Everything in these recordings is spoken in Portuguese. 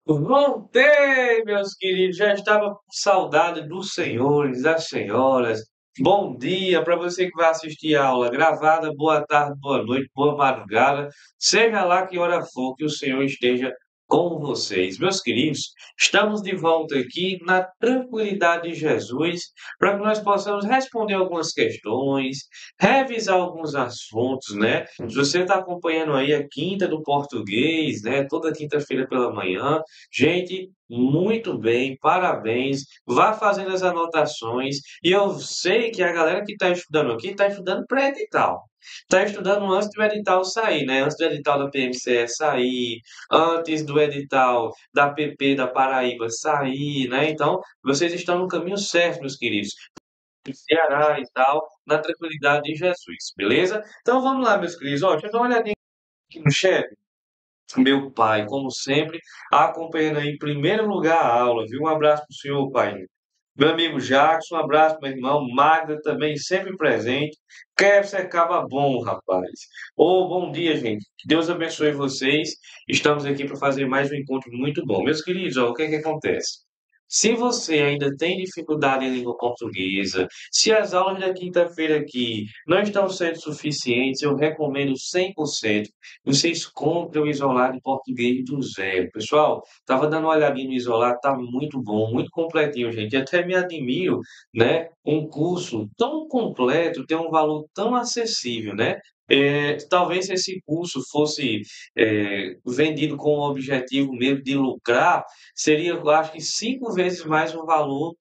Voltei, meus queridos. Já estava com saudade dos senhores, das senhoras. Bom dia para você que vai assistir a aula gravada. Boa tarde, boa noite, boa madrugada. Seja lá que hora for que o Senhor esteja com vocês. Meus queridos, estamos de volta aqui na tranquilidade de Jesus para que nós possamos responder algumas questões, revisar alguns assuntos, né? Se você está acompanhando aí a quinta do português, né? Toda quinta-feira pela manhã. Gente, muito bem, parabéns. Vá fazendo as anotações. E eu sei que a galera que está estudando aqui está estudando pré-edital. Está estudando antes do edital sair, né? Antes do edital da PMCE sair, antes do edital da PP da Paraíba sair, né? Então, vocês estão no caminho certo, meus queridos. Do Ceará e tal, na tranquilidade de Jesus, beleza? Então vamos lá, meus queridos. Ó, deixa eu dar uma olhadinha aqui no chat. Meu pai, como sempre, acompanhando aí em primeiro lugar a aula, viu? Um abraço pro senhor, pai. Meu amigo Jackson, um abraço, meu irmão. Magda também sempre presente. Kevin acaba bom, rapaz. Ô, bom dia, gente. Que Deus abençoe vocês. Estamos aqui para fazer mais um encontro muito bom. Meus queridos, ó, o que é que acontece? Se você ainda tem dificuldade em língua portuguesa, se as aulas da quinta-feira aqui não estão sendo suficientes, eu recomendo 100% vocês comprem o Isolado em português do zero. Pessoal, estava dando uma olhadinha no Isolado, tá muito bom, muito completinho, gente. E até me admiro, né? Um curso tão completo tem um valor tão acessível, né? Talvez se esse curso fosse vendido com o objetivo mesmo de lucrar, seria, eu acho que 5 vezes mais o valor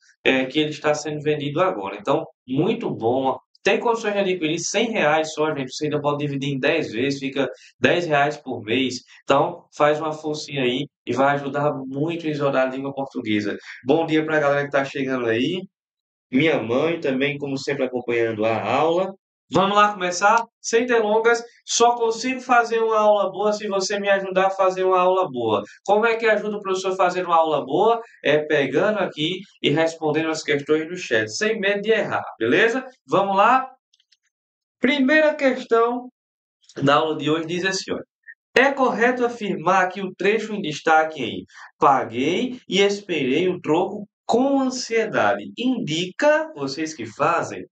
que ele está sendo vendido agora. Então, muito bom. Tem condições de adquirir R$ 100 só, gente. Você ainda pode dividir em 10 vezes, fica R$ 10 por mês. Então, faz uma forcinha aí e vai ajudar muito a isolar a língua portuguesa. Bom dia para a galera que está chegando aí. Minha mãe também, como sempre, acompanhando a aula. Vamos lá começar? Sem delongas, só consigo fazer uma aula boa se você me ajudar a fazer uma aula boa. Como é que ajuda o professor a fazer uma aula boa? É pegando aqui e respondendo as questões do chat, sem medo de errar, beleza? Vamos lá? Primeira questão da aula de hoje diz assim, ó. É correto afirmar que o trecho em destaque em paguei e esperei o troco com ansiedade indica, vocês que fazem,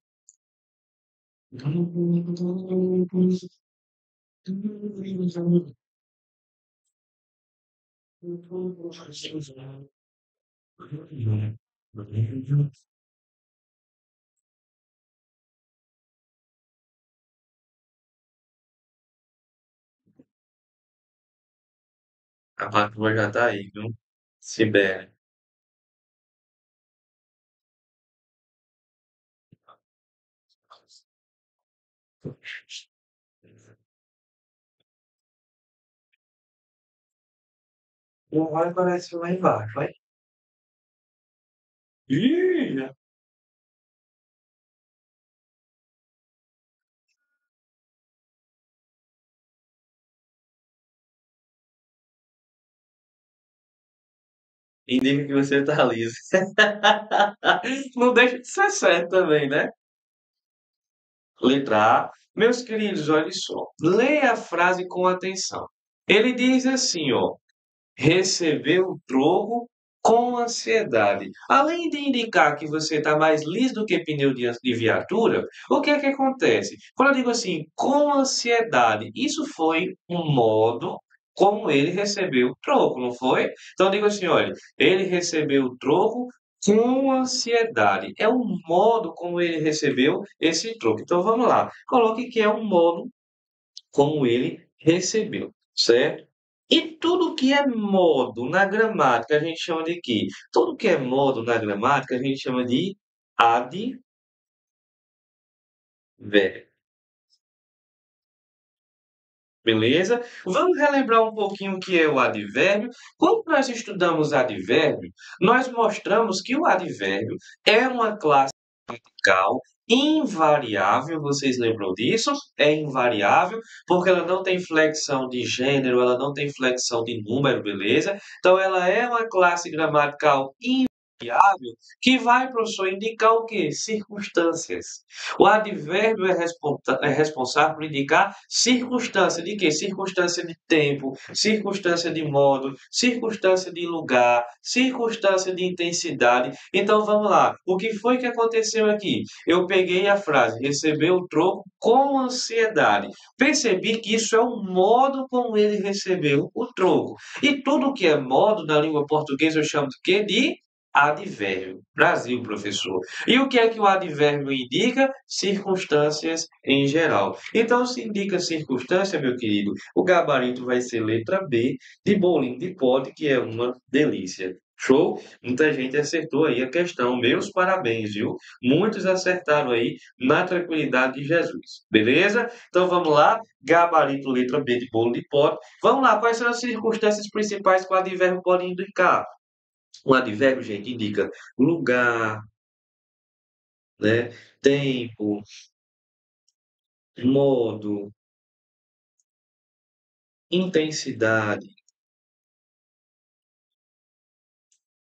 a patroa já tá aí, viu? Sibéria. Não vai aparecer lá embaixo, vai? Ih, indica que você tá liso. Não deixa de ser certo também, né? Letra A. Meus queridos, olha só. Leia a frase com atenção. Ele diz assim, ó. Recebeu o troco com ansiedade. Além de indicar que você está mais liso do que pneu de viatura, o que é que acontece? Quando eu digo assim, com ansiedade, isso foi um modo como ele recebeu o troco, não foi? Então eu digo assim, olha, ele recebeu o troco com ansiedade. É o modo como ele recebeu esse troco. Então vamos lá. Coloque que é um modo como ele recebeu, certo? E tudo que é modo na gramática a gente chama de quê? Tudo que é modo na gramática a gente chama de advérbio. Beleza? Vamos relembrar um pouquinho o que é o advérbio. Quando nós estudamos advérbio, nós mostramos que o advérbio é uma classe gramatical invariável. Vocês lembram disso? É invariável porque ela não tem flexão de gênero, ela não tem flexão de número, beleza? Então ela é uma classe gramatical invariável. variável que vai, professor, indicar o quê? Circunstâncias. O advérbio é responsável por indicar circunstância de quê? Circunstância de tempo, circunstância de modo, circunstância de lugar, circunstância de intensidade. Então vamos lá. O que foi que aconteceu aqui? Eu peguei a frase, recebeu o troco com ansiedade. Percebi que isso é o modo como ele recebeu o troco. E tudo que é modo na língua portuguesa eu chamo de quê? De advérbio. Brasil, professor. E o que é que o advérbio indica? Circunstâncias em geral. Então, se indica circunstância, meu querido, o gabarito vai ser letra B, de bolinho de pote, que é uma delícia. Show? Muita gente acertou aí a questão. Meus parabéns, viu? Muitos acertaram aí na tranquilidade de Jesus. Beleza? Então vamos lá. Gabarito, letra B de bolo de pote. Vamos lá. Quais são as circunstâncias principais que o advérbio pode indicar? O advérbio, gente, indica lugar, né? Tempo, modo, intensidade,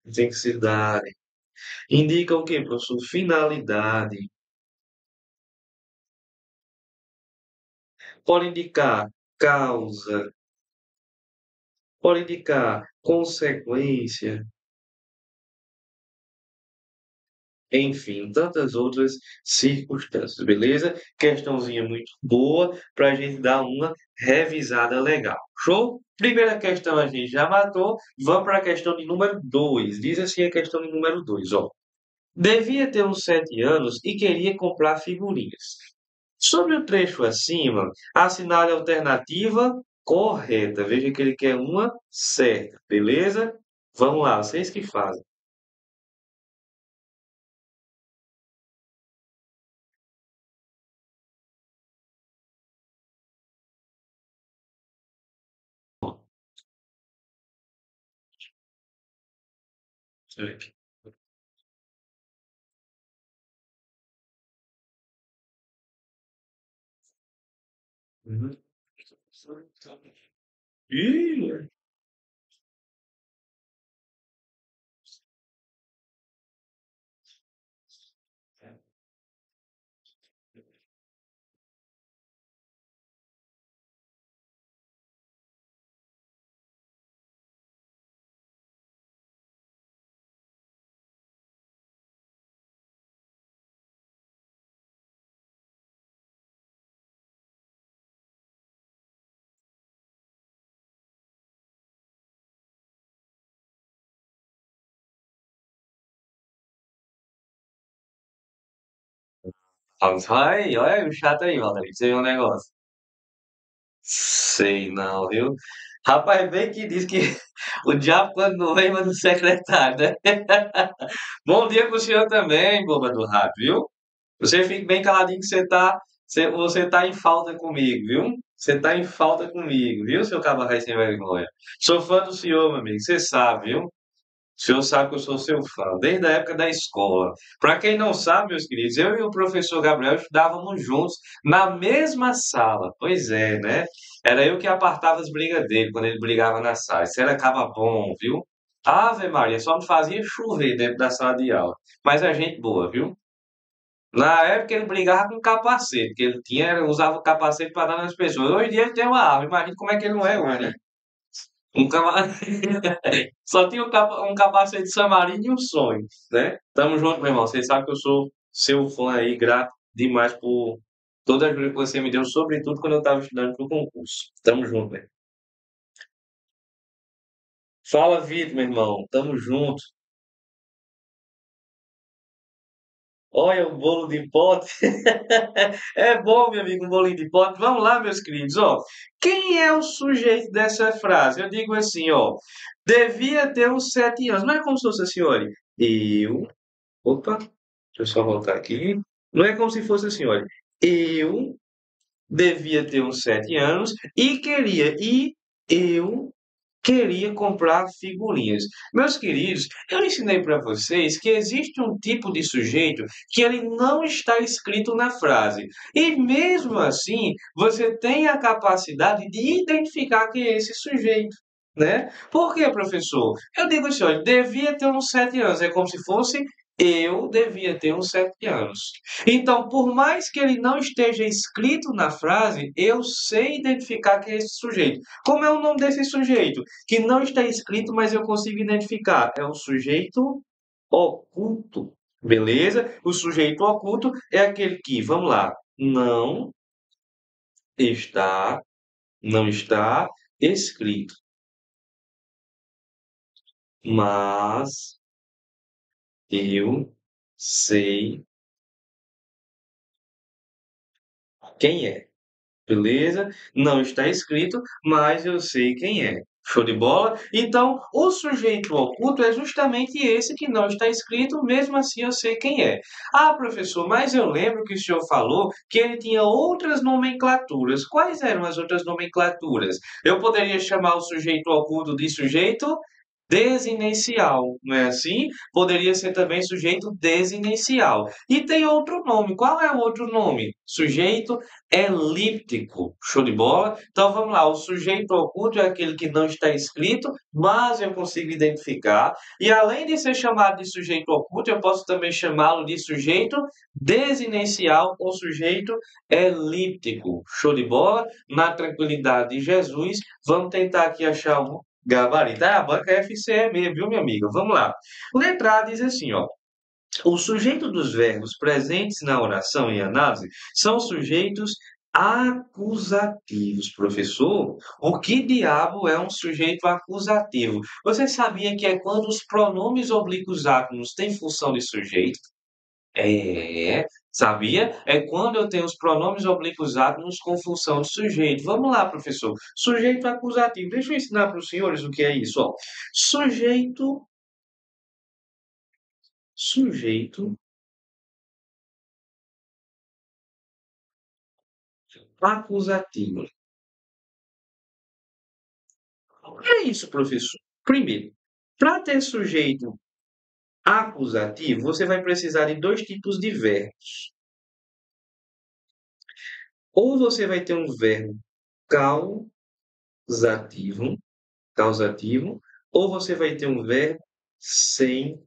intensidade. Indica o quê, professor? Finalidade. Pode indicar causa, pode indicar consequência, enfim, tantas outras circunstâncias, beleza? Questãozinha muito boa para a gente dar uma revisada legal. Show? Primeira questão a gente já matou. Vamos para a questão de número 2. Diz assim a questão de número 2, ó. Devia ter uns 7 anos e queria comprar figurinhas. Sobre o trecho acima, assinale a alternativa correta. Veja que ele quer uma certa, beleza? Vamos lá, vocês que fazem. Deixa eu ver aqui. Uhum. Ih, olha o chato aí, Valerie. Você viu um negócio. Sei não, viu? Rapaz, bem que diz que o diabo quando não vem, manda o secretário, né? Bom dia pro senhor também, boba do rato, viu? Você fique bem caladinho que você tá em falta comigo, viu? Você tá em falta comigo, viu, seu cabaré sem vergonha? Sou fã do senhor, meu amigo, você sabe, viu? O senhor sabe que eu sou seu fã, desde a época da escola. Para quem não sabe, meus queridos, eu e o professor Gabriel estudávamos juntos na mesma sala. Pois é, né? Era eu que apartava as brigas dele quando ele brigava na sala. Isso era caba bom, viu? Ave Maria, só não fazia chover dentro da sala de aula. Mas a gente boa, viu? Na época ele brigava com capacete, que ele usava o capacete para dar nas pessoas. Hoje em dia ele tem uma arma, imagina como é que ele não é hoje, né? Um capa... Só tinha um capacete de Samarino e um sonho, né? Tamo junto, meu irmão. Você sabe que eu sou seu fã aí, grato demais por toda a ajuda que você me deu, sobretudo quando eu estava estudando para o concurso. Tamo junto, velho. Fala, Vitor, meu irmão. Tamo junto. Olha o bolo de pote. É bom, meu amigo, um bolinho de pote. Vamos lá, meus queridos. Ó, quem é o sujeito dessa frase? Eu digo assim, ó. Devia ter uns 7 anos. Não é como se fosse assim, olha. Eu. Opa, deixa eu só voltar aqui. Não é como se fosse assim, olha. Eu devia ter uns 7 anos e eu queria comprar figurinhas. Meus queridos, eu ensinei para vocês que existe um tipo de sujeito que ele não está escrito na frase. E mesmo assim, você tem a capacidade de identificar quem é esse sujeito. né? Por quê, professor? Eu digo assim, olha, devia ter uns 7 anos. É como se fosse eu devia ter uns 7 anos. Então, por mais que ele não esteja escrito na frase, eu sei identificar quem é esse sujeito. Como é o nome desse sujeito? Que não está escrito, mas eu consigo identificar. É um sujeito oculto. Beleza? O sujeito oculto é aquele que, vamos lá, está, não está escrito, mas eu sei quem é. Beleza? Não está escrito, mas eu sei quem é. Show de bola? Então, o sujeito oculto é justamente esse que não está escrito, mesmo assim eu sei quem é. Ah, professor, mas eu lembro que o senhor falou que ele tinha outras nomenclaturas. Quais eram as outras nomenclaturas? Eu poderia chamar o sujeito oculto de sujeito desinencial, não é assim? Poderia ser também sujeito desinencial. E tem outro nome. Qual é o outro nome? Sujeito elíptico. Show de bola? Então vamos lá. O sujeito oculto é aquele que não está escrito, mas eu consigo identificar. E além de ser chamado de sujeito oculto, eu posso também chamá-lo de sujeito desinencial ou sujeito elíptico. Show de bola? Na tranquilidade de Jesus, vamos tentar aqui achar um gabarito. Ah, a banca FCE mesmo, viu, minha amiga? Vamos lá. Letra A diz assim, ó. O sujeito dos verbos presentes na oração em análise são sujeitos acusativos. Professor, o que diabo é um sujeito acusativo? Você sabia que é quando os pronomes oblíquos átomos têm função de sujeito? É, sabia? É quando eu tenho os pronomes oblíquos átomos com função de sujeito. Vamos lá, professor. Sujeito acusativo. Deixa eu ensinar para os senhores o que é isso. Ó. Sujeito, sujeito acusativo. É isso, professor. Primeiro, para ter sujeito acusativo, você vai precisar de dois tipos de verbos. Ou você vai ter um verbo causativo, causativo, ou você vai ter um verbo sensitivo.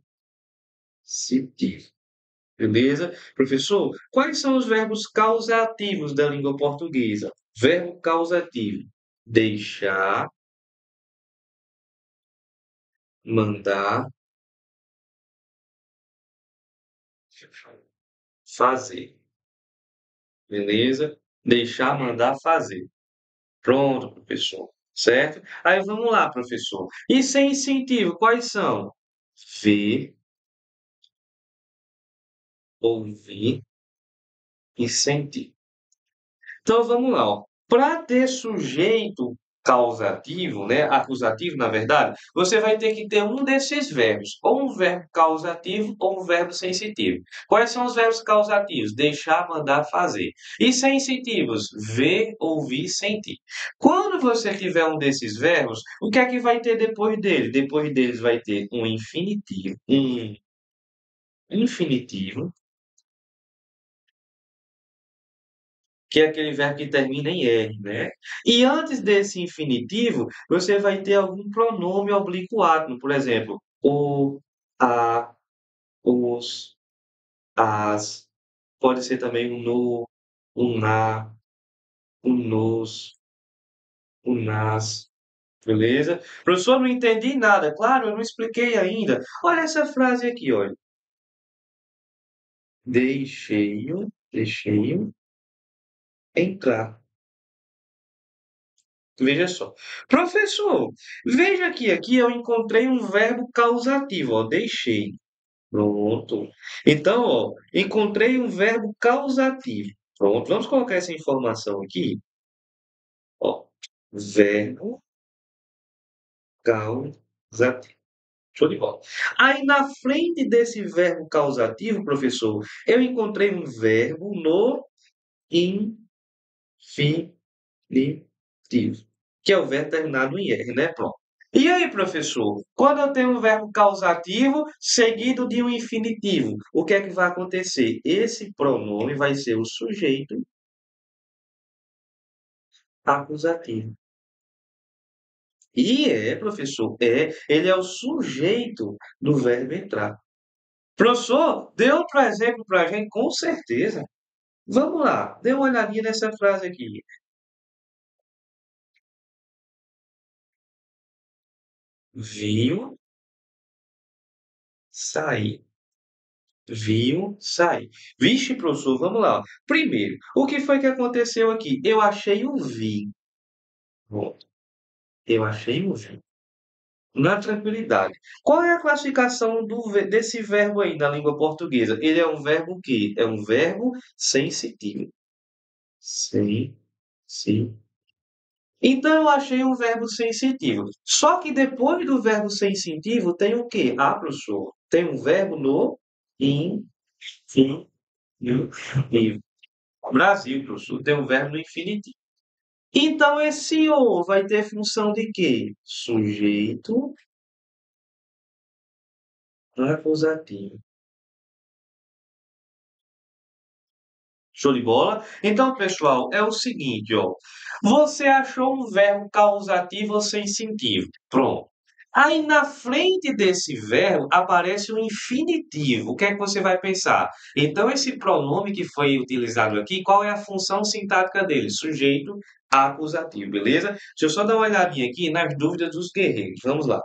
Beleza? Professor, quais são os verbos causativos da língua portuguesa? Verbo causativo: deixar, mandar, fazer. Beleza? Deixar, mandar, fazer. Pronto, professor. Certo? Aí vamos lá, professor. E sem incentivo, quais são? Ver, ouvir e sentir. Então vamos lá, ó. Para ter sujeito causativo, né, acusativo, na verdade, você vai ter que ter um desses verbos, ou um verbo causativo ou um verbo sensitivo. Quais são os verbos causativos? Deixar, mandar, fazer. E sensitivos? Ver, ouvir, sentir. Quando você tiver um desses verbos, o que é que vai ter depois dele? Depois deles vai ter um infinitivo, que é aquele verbo que termina em R, né? E antes desse infinitivo, você vai ter algum pronome oblíquo átono, por exemplo, o, a, os, as, pode ser também o no, o na, o nos, o nas, beleza? Professor, não entendi nada. Claro, eu não expliquei ainda. Olha essa frase aqui, olha. Deixei-o entrar. Veja só. Professor, veja que aqui eu encontrei um verbo causativo, ó, deixei. Pronto. Então, ó, encontrei um verbo causativo. Pronto, vamos colocar essa informação aqui. Ó, verbo causativo. Show de bola. Aí, na frente desse verbo causativo, professor, eu encontrei um verbo no infinitivo, que é o verbo terminado em R, né? Pronto. E aí, professor, quando eu tenho um verbo causativo seguido de um infinitivo, o que é que vai acontecer? Esse pronome vai ser o sujeito acusativo. E é, professor, ele é o sujeito do verbo entrar. Professor, dê outro exemplo para a gente, com certeza. Vamos lá, dê uma olhadinha nessa frase aqui. Viu sair. Viu sair. Vixe, professor, vamos lá. Primeiro, o que foi que aconteceu aqui? Eu achei um vi. Bom, eu achei um vi. Na tranquilidade. Qual é a classificação desse verbo aí na língua portuguesa? Ele é um verbo o quê? É um verbo sensitivo. Sim, sim. Então eu achei um verbo sensitivo. Só que depois do verbo sensitivo tem o quê? Ah, professor, tem um verbo no infinitivo. Brasil, professor, tem um verbo no infinitivo. Então esse o vai ter função de quê? Sujeito acusativo. Show de bola? Então, pessoal, é o seguinte, ó. Você achou um verbo causativo ou sensitivo. Pronto. Aí na frente desse verbo aparece o infinitivo. O que é que você vai pensar? Então, esse pronome que foi utilizado aqui, qual é a função sintática dele? Sujeito acusativo, beleza? Deixa eu só dar uma olhadinha aqui nas dúvidas dos guerreiros. Vamos lá.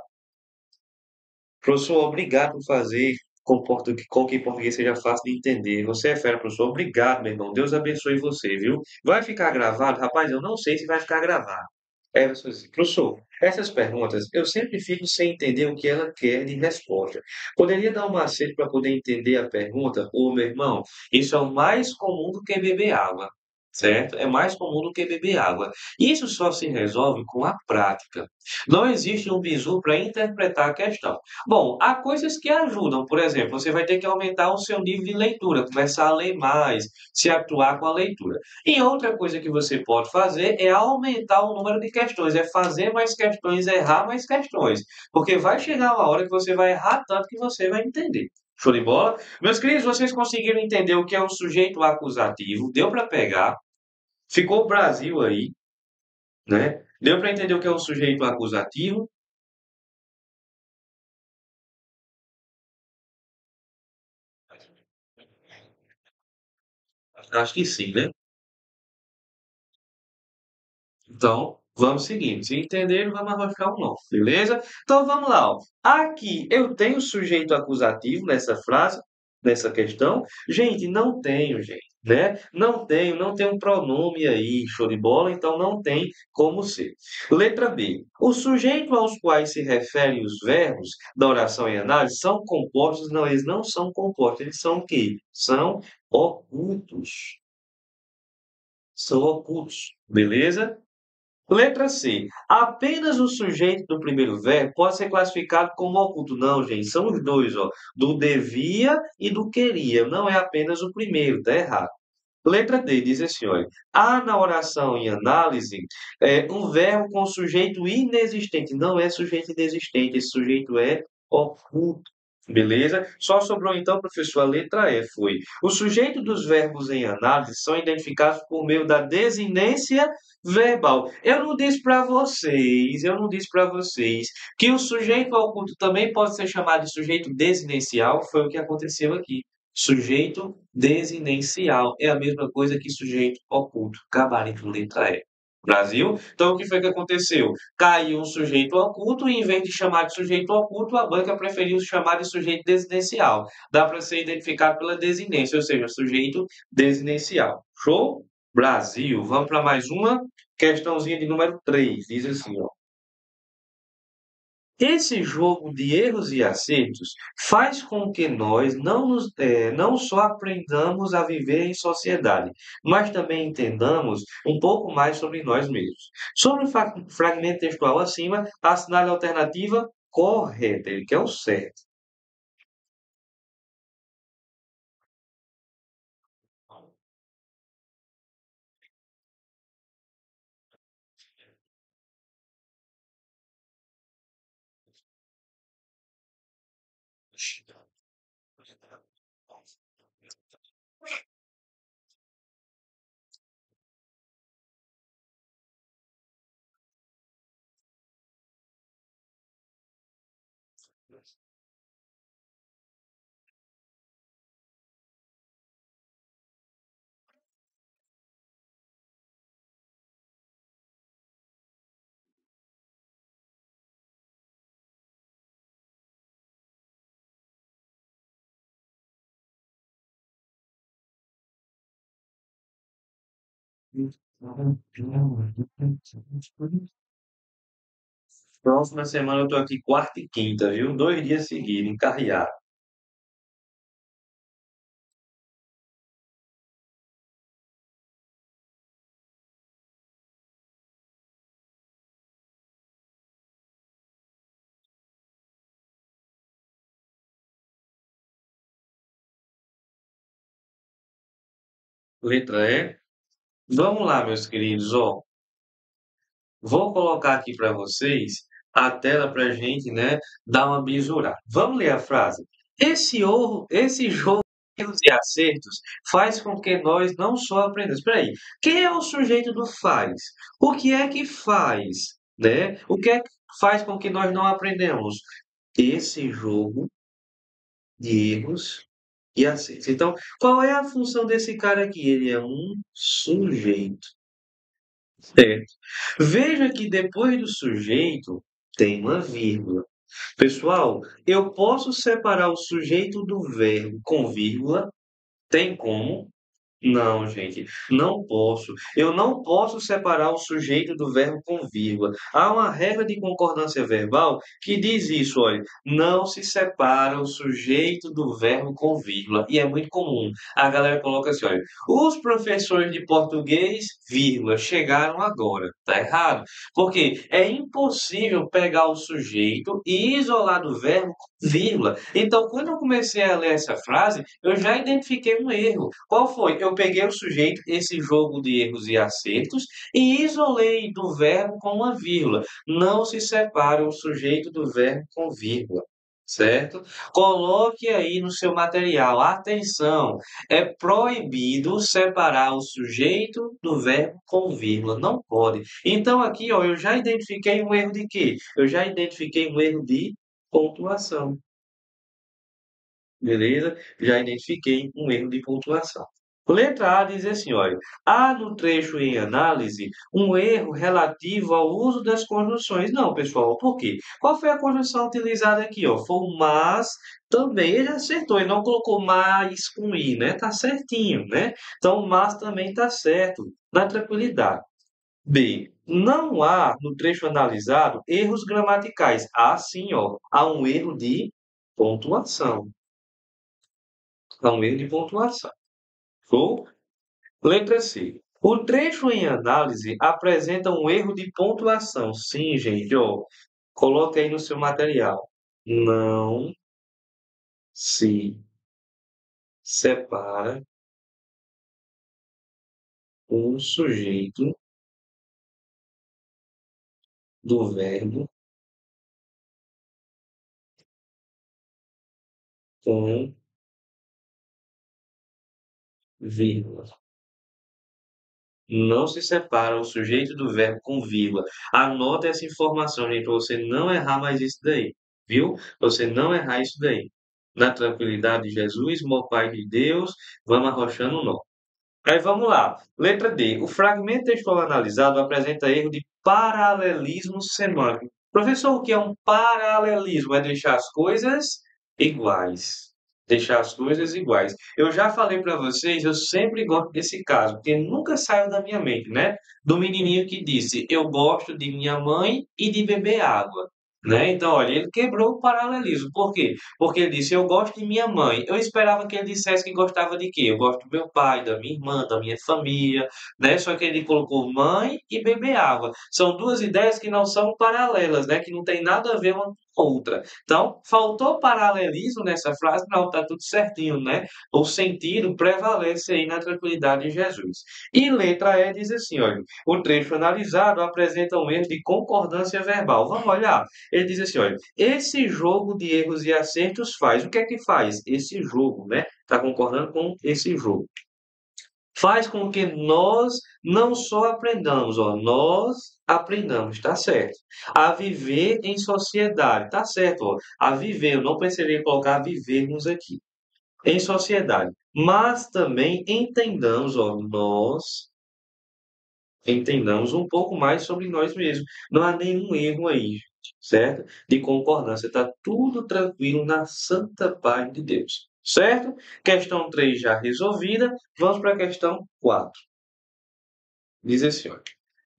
Professor, obrigado por fazer com que português seja fácil de entender. Você é fera, professor. Obrigado, meu irmão. Deus abençoe você, viu? Vai ficar gravado? Rapaz, eu não sei se vai ficar gravado. É, professor, essas perguntas eu sempre fico sem entender o que ela quer de resposta. Poderia dar um macete para poder entender a pergunta? Ô, meu irmão, isso é o mais comum do que beber água, certo? É mais comum do que beber água. Isso só se resolve com a prática. Não existe um bizu para interpretar a questão. Bom, há coisas que ajudam. Por exemplo, você vai ter que aumentar o seu nível de leitura, começar a ler mais, se habituar com a leitura. E outra coisa que você pode fazer é aumentar o número de questões, é fazer mais questões, errar mais questões. Porque vai chegar uma hora que você vai errar tanto que você vai entender. Show de bola? Meus queridos, vocês conseguiram entender o que é um sujeito acusativo? Deu para pegar? Ficou o Brasil aí, né? Deu para entender o que é um sujeito acusativo? Acho que sim, né? Então, vamos seguindo. Se entenderam, vamos arrancar um novo, beleza? Então, vamos lá. Ó. Aqui, eu tenho sujeito acusativo nessa frase, nessa questão? Gente, não tenho, gente. Né? Não tenho um pronome aí, show de bola, então não tem como ser. Letra B. O sujeito aos quais se referem os verbos da oração em análise são compostos? Não, eles não são compostos, eles são o quê? São ocultos. São ocultos, beleza? Letra C. Apenas o sujeito do primeiro verbo pode ser classificado como oculto. Não, gente, são os dois, ó. Do devia e do queria. Não é apenas o primeiro, tá errado. Letra D diz assim, olha. Há na oração em análise um verbo com sujeito inexistente. Não é sujeito inexistente, esse sujeito é oculto. Beleza? Só sobrou então, professor, a letra E foi. O sujeito dos verbos em análise são identificados por meio da desinência verbal. Eu não disse para vocês que o sujeito oculto também pode ser chamado de sujeito desinencial, foi o que aconteceu aqui. Sujeito desinencial é a mesma coisa que sujeito oculto. Gabarito letra E. Brasil? Então, o que foi que aconteceu? Caiu um sujeito oculto e, em vez de chamar de sujeito oculto, a banca preferiu chamar de sujeito desinencial. Dá para ser identificado pela desinência, ou seja, sujeito desinencial. Show? Brasil. Vamos para mais uma questãozinha de número 3. Diz assim, ó. Esse jogo de erros e acertos faz com que nós não só aprendamos a viver em sociedade, mas também entendamos um pouco mais sobre nós mesmos. Sobre o fragmento textual acima, assinale a alternativa correta, ele quer o certo. Próxima semana eu tô aqui quarta e quinta, viu? 2 dias seguidos, encarreado. Letra E. Vamos lá, meus queridos, ó. Vou colocar aqui para vocês a tela para a gente, né, dar uma bisurada. Vamos ler a frase. Esse jogo de erros e acertos faz com que nós não só aprendamos. Espera aí, quem é o sujeito do faz? O que é que faz, né? O que é que faz com que nós não aprendemos? Esse jogo de erros e acertos. Então, qual é a função desse cara aqui? Ele é um sujeito. Certo. Veja que depois do sujeito tem uma vírgula. Pessoal, eu posso separar o sujeito do verbo com vírgula? Tem como? Não, gente, não posso. Eu não posso separar o sujeito do verbo com vírgula. Há uma regra de concordância verbal que diz isso, olha, não se separa o sujeito do verbo com vírgula. E é muito comum. A galera coloca assim, olha, os professores de português, vírgula, chegaram agora. Tá errado. Porque é impossível pegar o sujeito e isolar do verbo com vírgula. Então, quando eu comecei a ler essa frase, eu já identifiquei um erro. Qual foi? Eu peguei o sujeito, esse jogo de erros e acertos, e isolei do verbo com uma vírgula. Não se separa o sujeito do verbo com vírgula. Certo? Coloque aí no seu material. Atenção! É proibido separar o sujeito do verbo com vírgula. Não pode. Então, aqui, ó, eu já identifiquei um erro de quê? Eu já identifiquei um erro de pontuação. Beleza? Já identifiquei um erro de pontuação. Letra A diz assim, olha, há no trecho em análise um erro relativo ao uso das conjunções. Não, pessoal, por quê? Qual foi a conjunção utilizada aqui? Ó? Foi o mas também. Ele acertou, ele não colocou mais com i, né? Tá certinho, né? Então, o mas também tá certo, na tranquilidade. B. Não há no trecho analisado erros gramaticais. Há sim, ó, há um erro de pontuação. Há um erro de pontuação. Show? Letra C. O trecho em análise apresenta um erro de pontuação. Sim, gente, ó, coloca aí no seu material. Não se separa o sujeito do verbo com vírgula. Não se separa o sujeito do verbo com vírgula. Anota essa informação, gente, para você não errar mais isso daí. Viu? Pra você não errar isso daí. Na tranquilidade de Jesus, meu Pai de Deus, vamos arrochando o nó. Aí vamos lá. Letra D. O fragmento textual analisado apresenta erro de paralelismo semântico. Professor, o que é um paralelismo? É deixar as coisas iguais. Deixar as coisas iguais. Eu já falei para vocês, eu sempre gosto desse caso, porque nunca saiu da minha mente, né? Do menininho que disse: Eu gosto de minha mãe e de beber água. Né? Então, olha, ele quebrou o paralelismo. Por quê? Porque ele disse: Eu gosto de minha mãe. Eu esperava que ele dissesse que gostava de quê? Eu gosto do meu pai, da minha irmã, da minha família, né? Só que ele colocou mãe e beber água. São duas ideias que não são paralelas, né? Que não tem nada a ver uma com a outra. Então, faltou paralelismo nessa frase? Não, tá tudo certinho, né? O sentido prevalece aí na tranquilidade de Jesus. E letra E diz assim, olha, o trecho analisado apresenta um erro de concordância verbal. Vamos olhar? Ele diz assim, olha, esse jogo de erros e acertos faz. O que é que faz? Esse jogo, né? Está concordando com esse jogo. Faz com que nós não só aprendamos, ó, nós aprendamos, tá certo? A viver em sociedade, tá certo? Ó, a viver, eu não precisaria colocar vivermos aqui. Em sociedade. Mas também entendamos, ó, nós entendamos um pouco mais sobre nós mesmos. Não há nenhum erro aí, certo? De concordância, está tudo tranquilo na santa paz de Deus, certo? Questão 3 já resolvida, vamos para a questão 4. Diz assim, ó.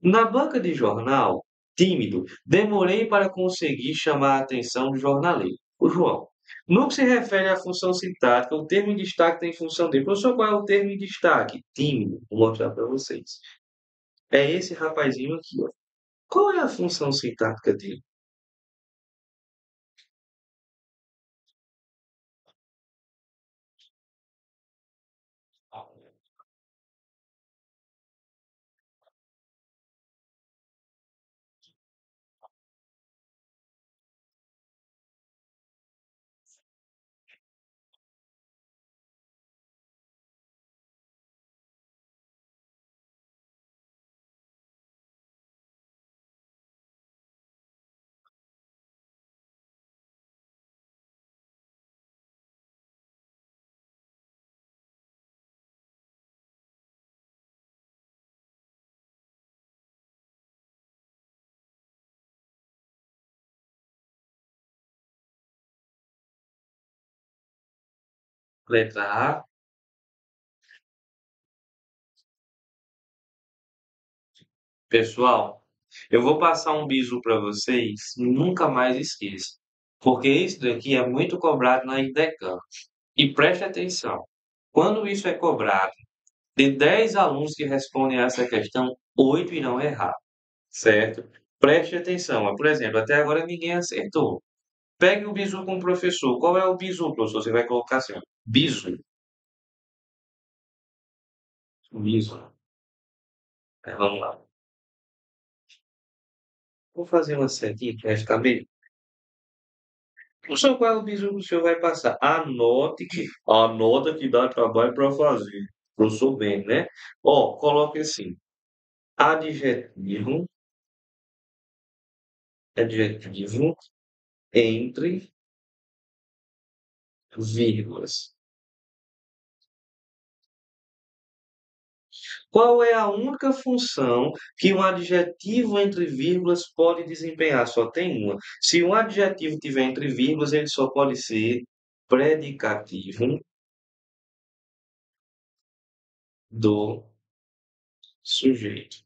Na banca de jornal, tímido, demorei para conseguir chamar a atenção do jornaleiro, o João. No que se refere à função sintática, o termo em destaque tem função dele. Professor, qual é o termo em destaque? Tímido. Vou mostrar para vocês. É esse rapazinho aqui, ó. Qual é a função sintática dele? Letra A. Pessoal, eu vou passar um bizu para vocês, nunca mais esqueça. Porque isso daqui é muito cobrado na IDECAM. E preste atenção. Quando isso é cobrado, de 10 alunos que respondem a essa questão, 8 irão errar, certo? Preste atenção. Por exemplo, até agora ninguém acertou. Pegue o bizu com o professor. Qual é o bizu, professor? Você vai colocar assim, ó, bizu. Bizu. Vamos lá. Vou fazer uma setinha que vai ficar bem. Professor, qual é o bizu que o senhor vai passar? Anota que dá trabalho para fazer. Professor bem, né? Ó, coloque assim. Adjetivo, adjetivo entre vírgulas. Qual é a única função que um adjetivo entre vírgulas pode desempenhar? Só tem uma. Se um adjetivo tiver entre vírgulas, ele só pode ser predicativo do sujeito.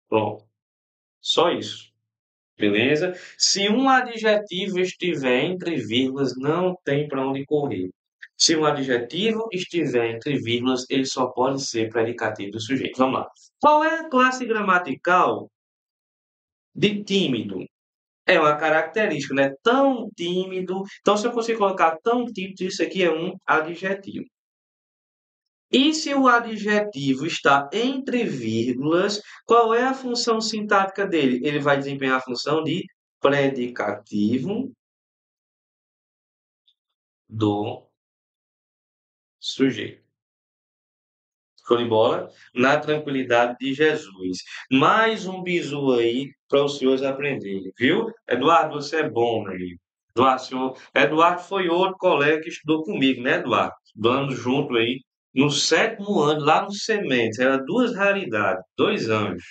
Pronto. Só isso. Beleza? Se um adjetivo estiver entre vírgulas, não tem para onde correr. Se um adjetivo estiver entre vírgulas, ele só pode ser predicativo do sujeito. Vamos lá. Qual é a classe gramatical de tímido? É uma característica, né? Tão tímido. Então, se eu consigo colocar tão tímido, isso aqui é um adjetivo. E se o adjetivo está entre vírgulas, qual é a função sintática dele? Ele vai desempenhar a função de predicativo do sujeito. Show de bola? Na tranquilidade de Jesus. Mais um bizu aí para os senhores aprenderem, viu? Eduardo, você é bom, meu amigo. Eduardo foi outro colega que estudou comigo, né, Eduardo? Estudando junto aí no sétimo ano, lá no Sementes. Era duas raridades, dois anos.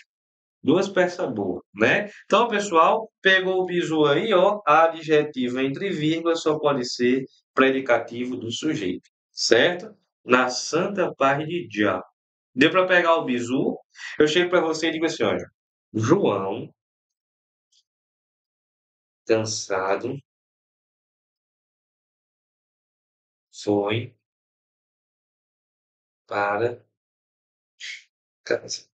Duas peças boas, né? Então, pessoal, pegou o bizu aí, ó. Adjetivo entre vírgulas só pode ser predicativo do sujeito, certo? Na santa paz de Jah. Deu para pegar o bizu? Eu chego para você e digo assim, olha. João, cansado, foi para casa.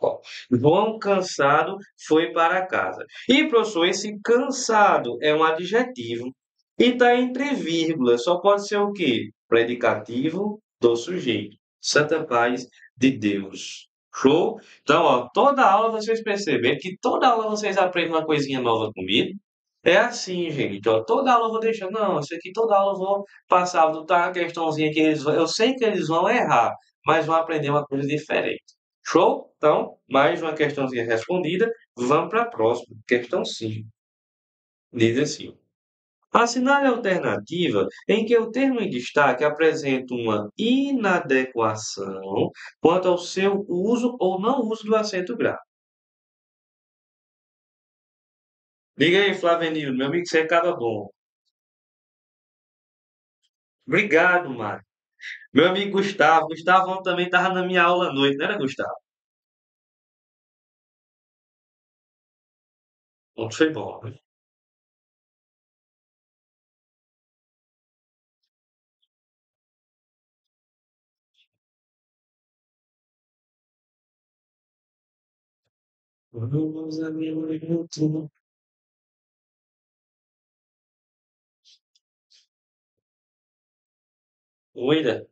Ó, João cansado foi para casa. E, professor, esse cansado é um adjetivo e está entre vírgulas. Só pode ser o quê? Predicativo do sujeito. Santa paz de Deus. Show? Então, ó, toda aula vocês perceberam que toda aula vocês aprendem uma coisinha nova comigo. É assim, gente. Ó, toda aula eu vou deixar. Não, isso aqui toda aula eu vou passar, vou botar uma questãozinha que eu sei que eles vão errar, mas vão aprender uma coisa diferente. Show? Então, mais uma questãozinha respondida. Vamos para a próxima. Questão 5. Diz assim: assinale a alternativa em que o termo em destaque apresenta uma inadequação quanto ao seu uso ou não uso do acento grave. Liga aí, Flavenil, meu amigo, você é cara bom. Obrigado, Mário. Meu amigo Gustavo. Gustavo também estava na minha aula à noite, não era, Gustavo? Ontem foi bom, né? Vamos a minuto. Uida.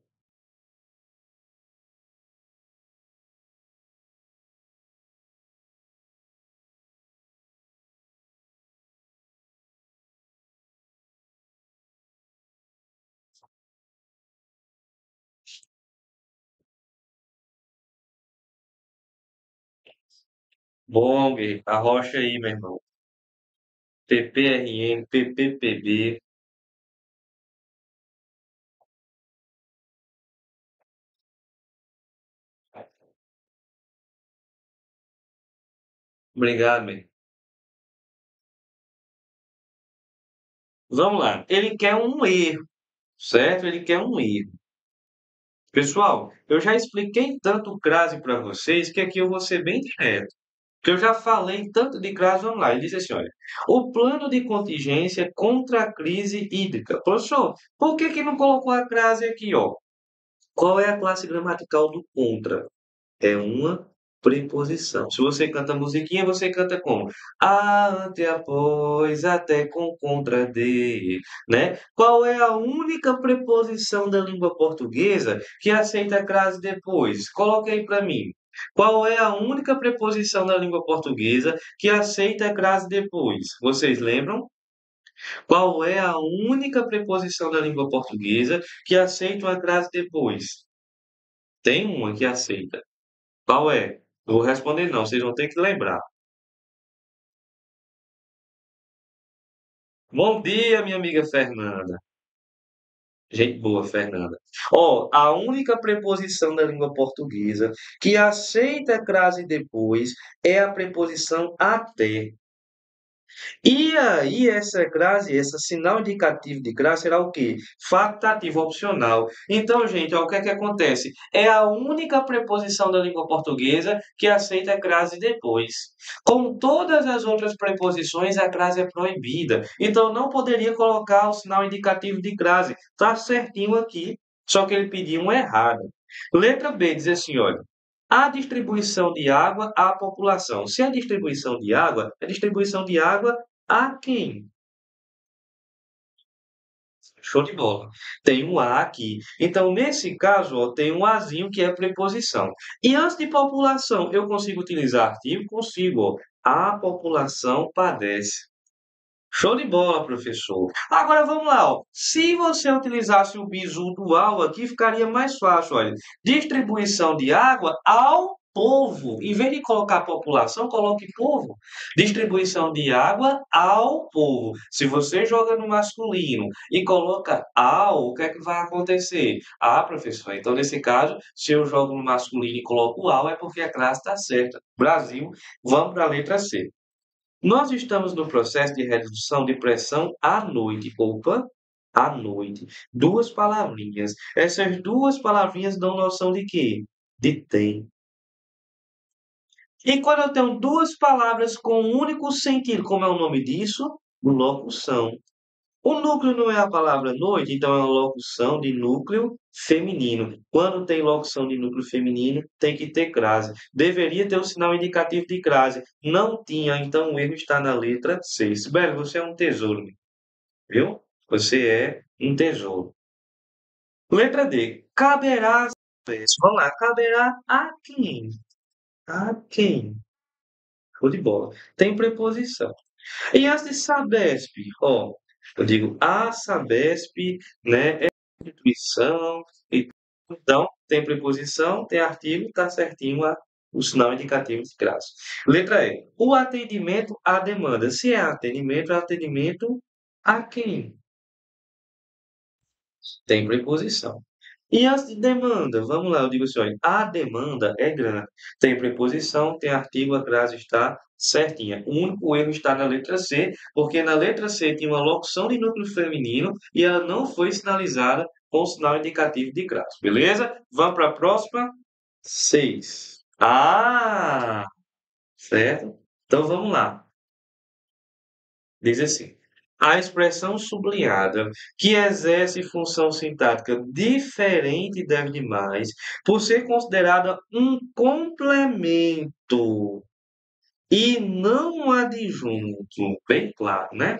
Bom, Gui, arrocha aí, meu irmão. PPRN, PPPB. Obrigado, meu. Vamos lá. Ele quer um erro, certo? Ele quer um erro. Pessoal, eu já expliquei tanto o crase para vocês que aqui eu vou ser bem direto. Que eu já falei tanto de crase online. Ele diz assim, olha, o plano de contingência contra a crise hídrica. Professor, por que que não colocou a crase aqui, ó? Qual é a classe gramatical do contra? É uma preposição. Se você canta musiquinha, você canta como? A, ante, após, até, com, contra, de, né? Qual é a única preposição da língua portuguesa que aceita a crase depois? Coloque aí para mim. Qual é a única preposição da língua portuguesa que aceita a crase depois? Vocês lembram? Qual é a única preposição da língua portuguesa que aceita a crase depois? Tem uma que aceita. Qual é? Não vou responder não, vocês vão ter que lembrar. Bom dia, minha amiga Fernanda. Gente boa, Fernanda. Ó, a única preposição da língua portuguesa que aceita a crase depois é a preposição até. E aí, essa crase, esse sinal indicativo de crase será o quê? Facultativo opcional. Então, gente, ó, o que é que acontece? É a única preposição da língua portuguesa que aceita a crase depois. Com todas as outras preposições, a crase é proibida. Então, não poderia colocar o sinal indicativo de crase. Tá certinho aqui, só que ele pediu um errado. Letra B diz assim, olha. A distribuição de água à população. Se a distribuição de água, é distribuição de água a quem? Show de bola. Tem um A aqui. Então, nesse caso, ó, tem um Azinho que é preposição. E antes de população, eu consigo utilizar artigo? Consigo. Ó. A população padece. Show de bola, professor. Agora vamos lá, ó. Se você utilizasse o bizu dual aqui, ficaria mais fácil, olha. Distribuição de água ao povo. Em vez de colocar população, coloque povo. Distribuição de água ao povo. Se você joga no masculino e coloca ao, o que é que vai acontecer? Ah, professor, então nesse caso, se eu jogo no masculino e coloco ao, é porque a classe está certa. Brasil, vamos para a letra C. Nós estamos no processo de redução de pressão à noite. Opa, à noite. Duas palavrinhas. Essas duas palavrinhas dão noção de quê? De tem. E quando eu tenho duas palavras com um único sentido, como é o nome disso? Locução. O núcleo não é a palavra noite, então é uma locução de núcleo feminino. Quando tem locução de núcleo feminino, tem que ter crase. Deveria ter o sinal indicativo de crase. Não tinha, então o erro está na letra C. Sibeli, você é um tesouro, viu? Você é um tesouro. Letra D. Caberá. Vamos lá. Caberá a quem? A quem? Show de bola. Tem preposição. E as de Sabesp, ó, eu digo a Sabesp, né, é instituição, e então tem preposição, tem artigo, tá certinho o sinal indicativo de crase. Letra E. O atendimento à demanda. Se é atendimento a quem? Tem preposição. E as de demanda? Vamos lá, eu digo assim, olha, a demanda é grande. Tem preposição, tem artigo, a crase está certinha. O único erro está na letra C, porque na letra C tinha uma locução de núcleo feminino e ela não foi sinalizada com o sinal indicativo de crase. Beleza? Vamos para a próxima. 6. Ah, certo? Então vamos lá. Diz assim: a expressão sublinhada que exerce função sintática diferente das demais, por ser considerada um complemento e não um adjunto. Bem claro, né?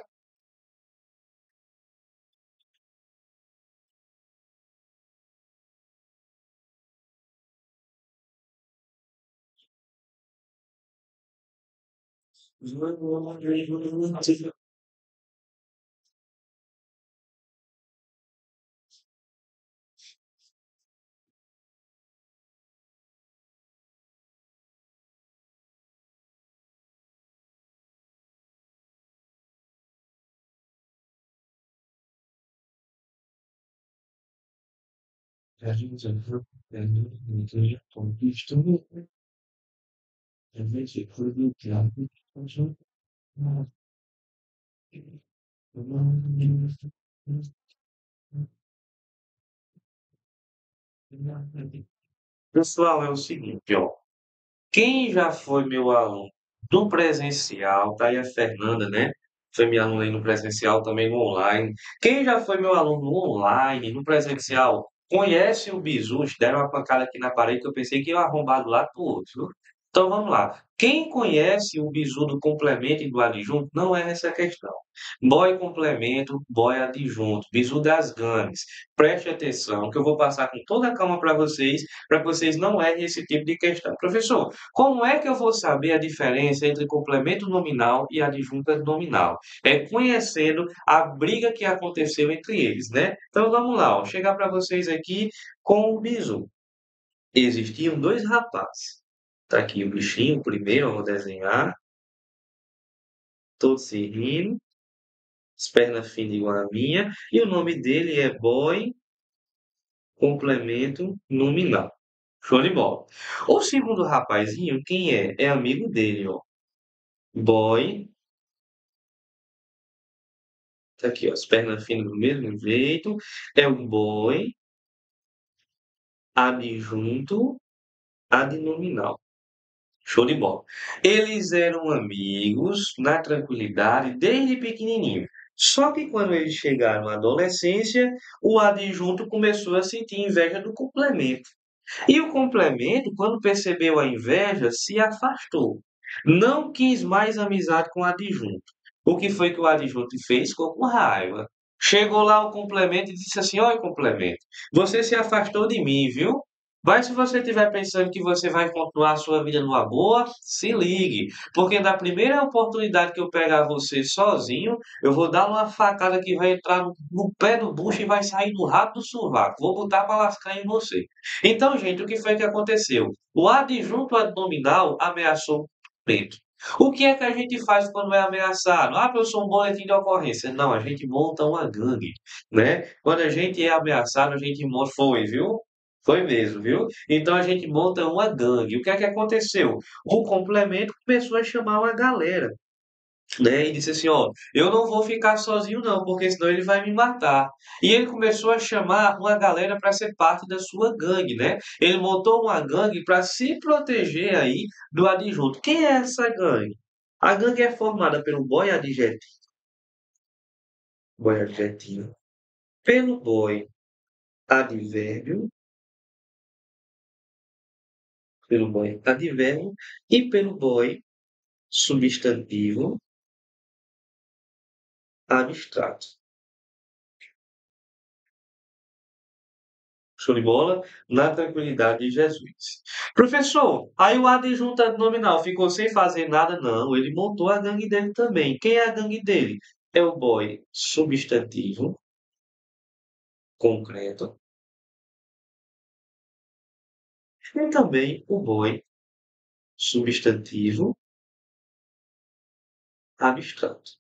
Pessoal, é o seguinte, ó. Quem já foi meu aluno do presencial, tá aí a Fernanda, né? Foi minha aluna aí no presencial, também no online. Quem já foi meu aluno no online, no presencial, conhece o bizu? Deram uma pancada aqui na parede que eu pensei que ia arrombar do lado do outro, viu? Então vamos lá. Quem conhece o bizu do complemento e do adjunto, não é essa a questão. Boy complemento, boy adjunto, bizu das games. Preste atenção, que eu vou passar com toda a calma para que vocês não errem esse tipo de questão. Professor, como é que eu vou saber a diferença entre complemento nominal e adjunta nominal? É conhecendo a briga que aconteceu entre eles, né? Então vamos lá, ó, chegar para vocês aqui com o bizu. Existiam dois rapazes. Tá aqui o bichinho, o primeiro, vamos desenhar. Todo se rindo, as pernas finas igual a minha. E o nome dele é Boy Complemento Nominal. Show de bola. O segundo rapazinho, quem é? É amigo dele, ó. Boy. Tá aqui, ó, as pernas finas do mesmo jeito. É o boy, adjunto, adnominal. Show de bola. Eles eram amigos na tranquilidade desde pequenininho. Só que quando eles chegaram à adolescência, o adjunto começou a sentir inveja do complemento. E o complemento, quando percebeu a inveja, se afastou. Não quis mais amizade com o adjunto. O que foi que o adjunto fez? Ficou com raiva. Chegou lá o complemento e disse assim: olha, complemento, você se afastou de mim, viu? Mas se você estiver pensando que você vai continuar a sua vida numa boa, se ligue, porque na primeira oportunidade que eu pegar você sozinho, eu vou dar uma facada que vai entrar no pé do bucho e vai sair do rabo do sovaco. Vou botar para lascar em você. Então, gente, o que foi que aconteceu? O adjunto adnominal ameaçou o cumprimento. O que é que a gente faz quando é ameaçado? Ah, eu sou um boletim de ocorrência. Não, a gente monta uma gangue, né? Quando a gente é ameaçado, a gente monta... Foi, viu? Foi mesmo, viu? Então a gente monta uma gangue. O que é que aconteceu? O complemento começou a chamar uma galera, né? E disse assim, ó, eu não vou ficar sozinho não, porque senão ele vai me matar. E ele começou a chamar uma galera para ser parte da sua gangue, né? Ele montou uma gangue para se proteger aí do adjunto. Quem é essa gangue? A gangue é formada pelo boy adjetivo, pelo boy advérbio, pelo boy advérbio e pelo boy substantivo abstrato. Show de bola? Na tranquilidade de Jesus. Professor, aí o adjunto nominal ficou sem fazer nada? Não, ele montou a gangue dele também. Quem é a gangue dele? É o boy substantivo, concreto, e também o boy substantivo abstrato.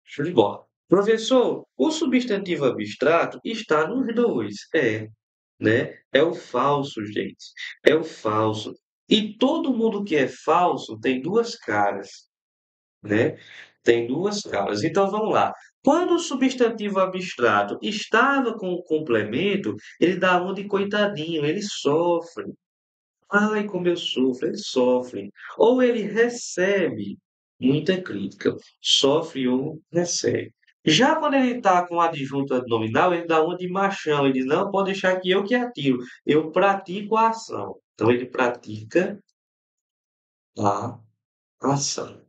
Show de bola. Professor, o substantivo abstrato está nos dois. É, né? É o falso, gente. É o falso. E todo mundo que é falso tem duas caras, né? Tem duas caras. Então vamos lá. Quando o substantivo abstrato estava com o complemento, ele dá uma de coitadinho, ele sofre. Ai, como eu sofro, ele sofre. Ou ele recebe muita crítica, sofre ou recebe. Já quando ele está com adjunto adnominal, ele dá uma de machão, ele diz, não, pode deixar que eu que atiro, eu pratico a ação. Então ele pratica a ação.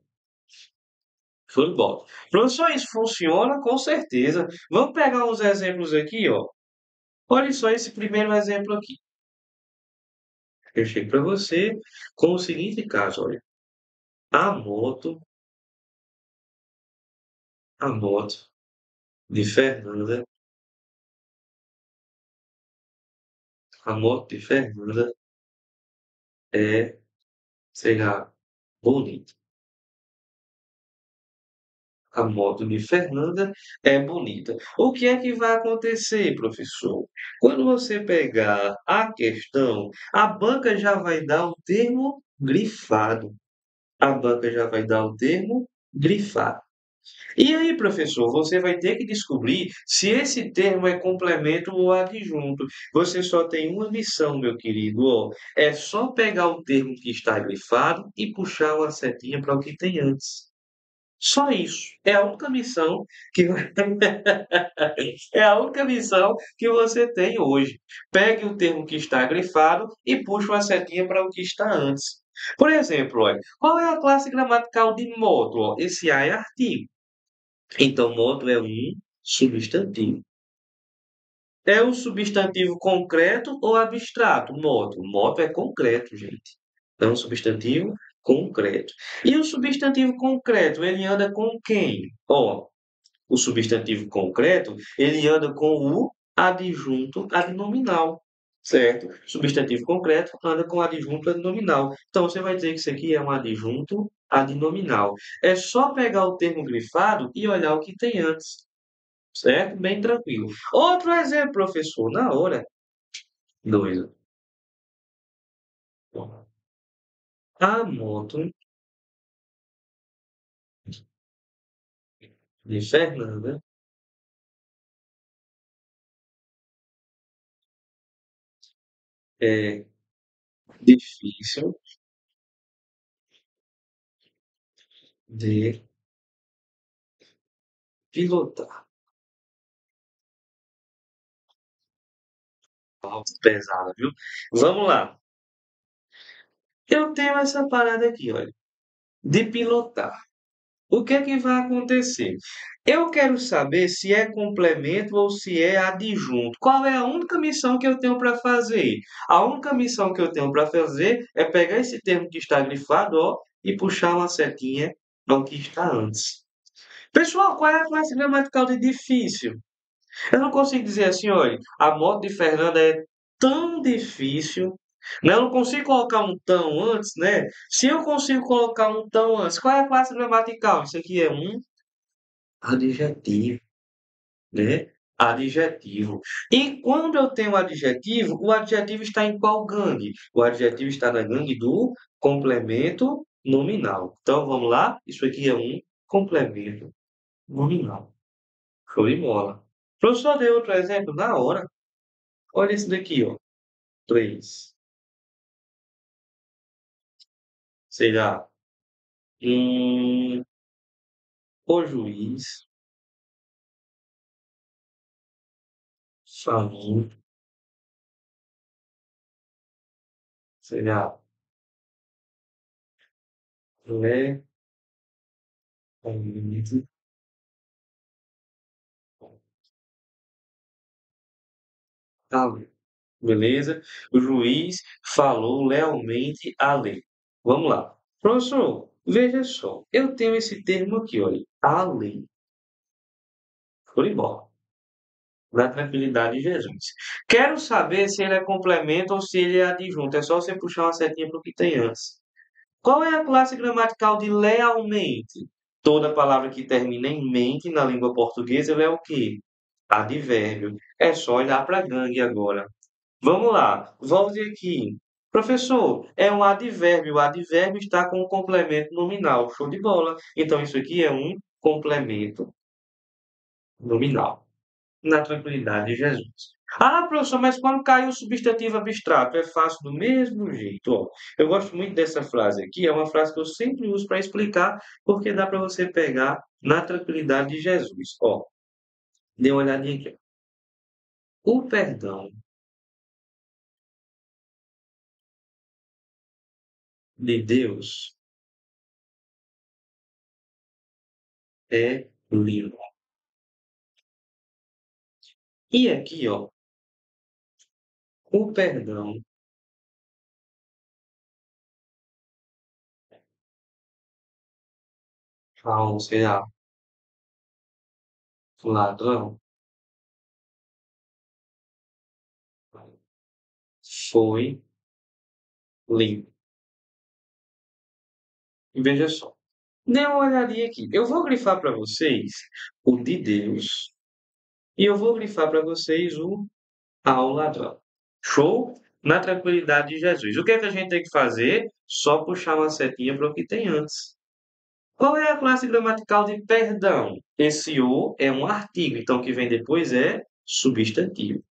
Show de bola. Professor, isso funciona? Com certeza. Vamos pegar uns exemplos aqui, ó. Olha só esse primeiro exemplo aqui. Eu chego para você com o seguinte caso, olha. A moto, a moto de Fernanda, a moto de Fernanda é, sei lá, bonita. A moto de Fernanda é bonita. O que é que vai acontecer, professor? Quando você pegar a questão, a banca já vai dar o termo grifado. A banca já vai dar o termo grifado. E aí, professor, você vai ter que descobrir se esse termo é complemento ou adjunto. Você só tem uma missão, meu querido, ó. É só pegar o termo que está grifado e puxar uma setinha para o que tem antes. Só isso. É a única missão que é a única missão que você tem hoje. Pegue o termo que está grifado e puxe uma setinha para o que está antes. Por exemplo, olha, qual é a classe gramatical de modo? Ó, esse A é artigo. Então, modo é um substantivo. É um substantivo concreto ou abstrato? Modo. Modo é concreto, gente. É um substantivo concreto. E o substantivo concreto, ele anda com quem? Ó, o substantivo concreto, ele anda com o adjunto adnominal, certo? Substantivo concreto anda com adjunto adnominal. Então, você vai dizer que isso aqui é um adjunto adnominal. É só pegar o termo grifado e olhar o que tem antes, certo? Bem tranquilo. Outro exemplo, professor, na hora. Dois. A moto de Fernanda é difícil de pilotar. Pesada, viu? Vamos lá. Eu tenho essa parada aqui, olha, de pilotar. O que é que vai acontecer? Eu quero saber se é complemento ou se é adjunto. Qual é a única missão que eu tenho para fazer? A única missão que eu tenho para fazer é pegar esse termo que está grifado, ó, e puxar uma setinha ao que está antes. Pessoal, qual é a classe gramatical de difícil? Eu não consigo dizer assim, olha, a moto de Fernanda é tão difícil, né? Eu não consigo colocar um tão antes, né? Se eu consigo colocar um tão antes, qual é a classe gramatical? Isso aqui é um adjetivo, né? Adjetivo. E quando eu tenho adjetivo, o adjetivo está em qual gangue? O adjetivo está na gangue do complemento nominal. Então vamos lá? Isso aqui é um complemento nominal. Show de bola. Professor, dei outro exemplo na hora. Olha esse daqui, ó. 3. Sei lá. Hum, o juiz falou, sei lá, legalmente, a lei. Beleza? O juiz falou lealmente a lei. Vamos lá. Professor, veja só. Eu tenho esse termo aqui, olha. A lei. Foi embora. Na tranquilidade de Jesus. Quero saber se ele é complemento ou se ele é adjunto. É só você puxar uma setinha para o que tem antes. Qual é a classe gramatical de lealmente? Toda palavra que termina em mente na língua portuguesa ela é o quê? Advérbio. É só olhar para a gangue agora. Vamos lá, volte aqui. Professor, é um advérbio. O advérbio está com um complemento nominal. Show de bola. Então, isso aqui é um complemento nominal. na tranquilidade de Jesus. Ah, professor, mas quando cai o substantivo abstrato, é fácil do mesmo jeito. Ó, eu gosto muito dessa frase aqui, é uma frase que eu sempre uso para explicar, porque dá para você pegar na tranquilidade de Jesus. Ó, dê uma olhadinha aqui. Ó. O perdão de Deus é livre. E aqui, ó, o perdão, ao, sei lá, ladrão, foi limpo. Veja só. Dê uma olhadinha aqui. Eu vou grifar para vocês o de Deus e eu vou grifar para vocês o ao ladrão. Show? Na tranquilidade de Jesus. O que é que a gente tem que fazer? Só puxar uma setinha para o que tem antes. Qual é a classe gramatical de perdão? Esse o é um artigo, então o que vem depois é substantivo.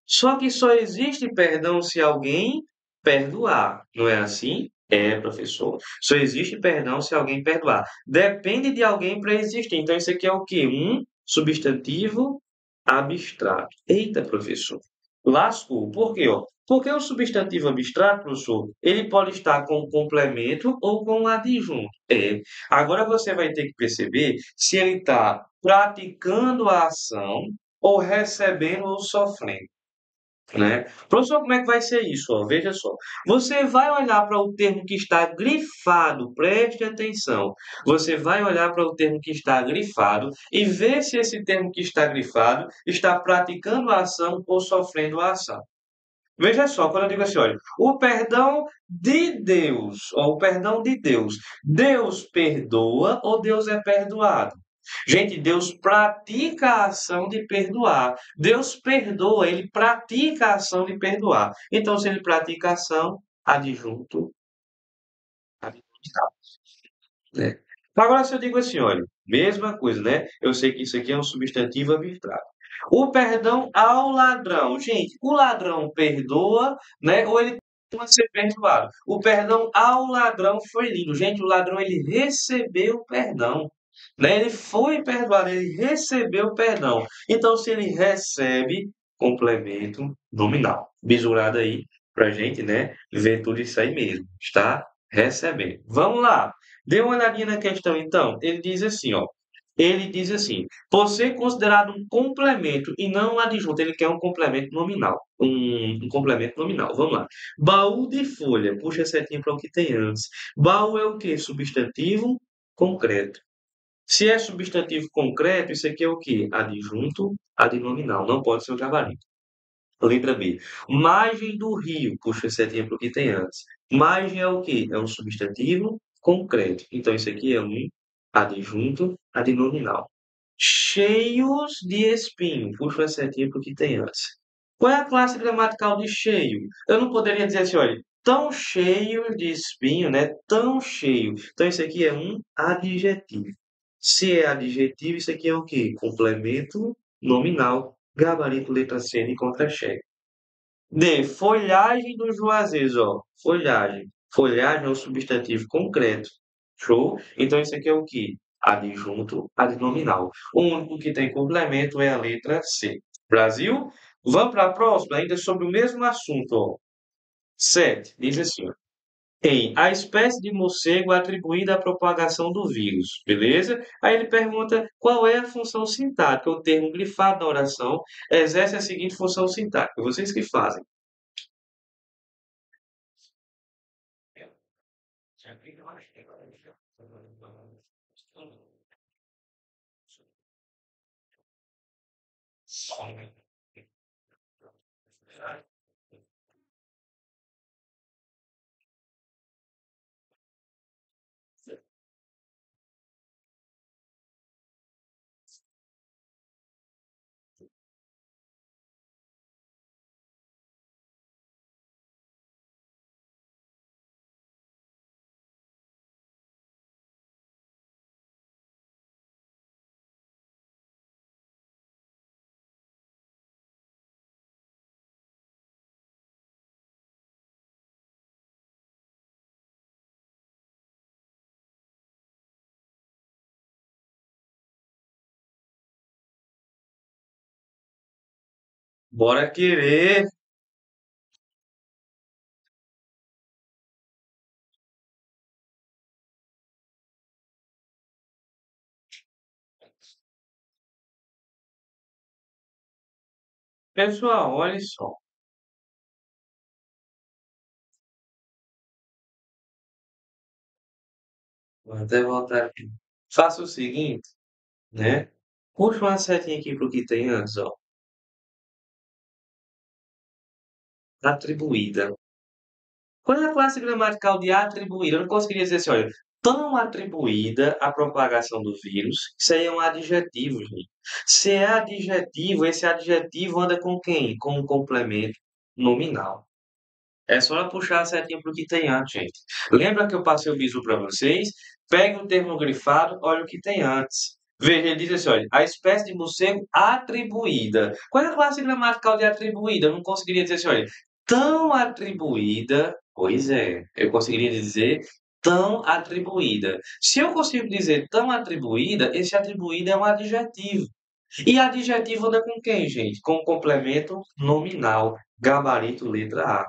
Só que só existe perdão se alguém perdoar, não é assim? É, professor. Só existe perdão se alguém perdoar. Depende de alguém para existir. Então, isso aqui é o quê? Um substantivo abstrato. Eita, professor. Lascou. Por quê? Ó? Porque o substantivo abstrato, professor, ele pode estar com um complemento ou com um adjunto. É. Agora você vai ter que perceber se ele está praticando a ação ou recebendo ou sofrendo, né? Professor, como é que vai ser isso? Ó? Veja só. Você vai olhar para o termo que está grifado, preste atenção. Você vai olhar para o termo que está grifado e ver se esse termo que está grifado está praticando a ação ou sofrendo a ação. Veja só, quando eu digo assim, olha, o perdão de Deus, ou o perdão de Deus, Deus perdoa ou Deus é perdoado? Gente, Deus pratica a ação de perdoar. Deus perdoa, ele pratica a ação de perdoar. Então, se ele pratica a ação, adjunto, adjunto, né? Agora, se eu digo assim, olha, mesma coisa, né? Eu sei que isso aqui é um substantivo arbitrário. O perdão ao ladrão. Gente, o ladrão perdoa, né? Ou ele pode ser perdoado. O perdão ao ladrão foi lindo. Gente, o ladrão, ele recebeu perdão. Né? Ele foi perdoado, ele recebeu perdão. Então, se ele recebe, complemento nominal. Bisurado aí pra gente, né? Ver tudo isso aí mesmo. Está recebendo. Vamos lá. Dê uma olhadinha na questão, então. Ele diz assim, ó. Ele diz assim: por ser considerado um complemento e não um adjunto, ele quer um complemento nominal. Um complemento nominal. Vamos lá. Baú de folha. Puxa a setinha para o que tem antes. Baú é o quê? Substantivo concreto. Se é substantivo concreto, isso aqui é o quê? Adjunto adnominal. Não pode ser o gabarito. Letra B. Margem do rio. Puxa a setinha para o que tem antes. Margem é o quê? É um substantivo concreto. Então, isso aqui é um adjunto adnominal. Cheios de espinho. Puxa a setinha para o que tem antes. Qual é a classe gramatical de cheio? Eu não poderia dizer assim, olha, tão cheio de espinho, né? Tão cheio. Então, isso aqui é um adjetivo. Se é adjetivo, isso aqui é o quê? Complemento nominal. Gabarito, letra C de contra-cheque. D. Folhagem dos juazeiros, ó. Folhagem. Folhagem é um substantivo concreto. Show? Então, isso aqui é o quê? Adjunto adnominal. O único que tem complemento é a letra C. Brasil? Vamos para a próxima, ainda sobre o mesmo assunto, ó. 7. Diz assim, ó. Em a espécie de morcego atribuída à propagação do vírus, beleza? Aí ele pergunta qual é a função sintática. O termo grifado na oração exerce a seguinte função sintática. Vocês que fazem. Bora querer. Pessoal, olha só. Vou até voltar aqui. Faça o seguinte, né? Puxa uma setinha aqui pro que tem antes, ó. Atribuída. Qual é a classe gramatical de atribuída? Eu não conseguiria dizer assim, olha, tão atribuída à propagação do vírus. Isso aí é um adjetivo, gente. Se é adjetivo, esse adjetivo anda com quem? Com um complemento nominal. É só puxar a setinha para o que tem antes, gente. Lembra que eu passei o bizu para vocês? Pegue o termo grifado, olha o que tem antes. Veja, ele diz assim, olha, a espécie de morcego atribuída. Qual é a classe gramatical de atribuída? Eu não conseguiria dizer assim, olha, tão atribuída. Pois é, eu conseguiria dizer tão atribuída. Se eu consigo dizer tão atribuída, esse atribuída é um adjetivo. E adjetivo anda com quem, gente? Com complemento nominal. Gabarito letra A.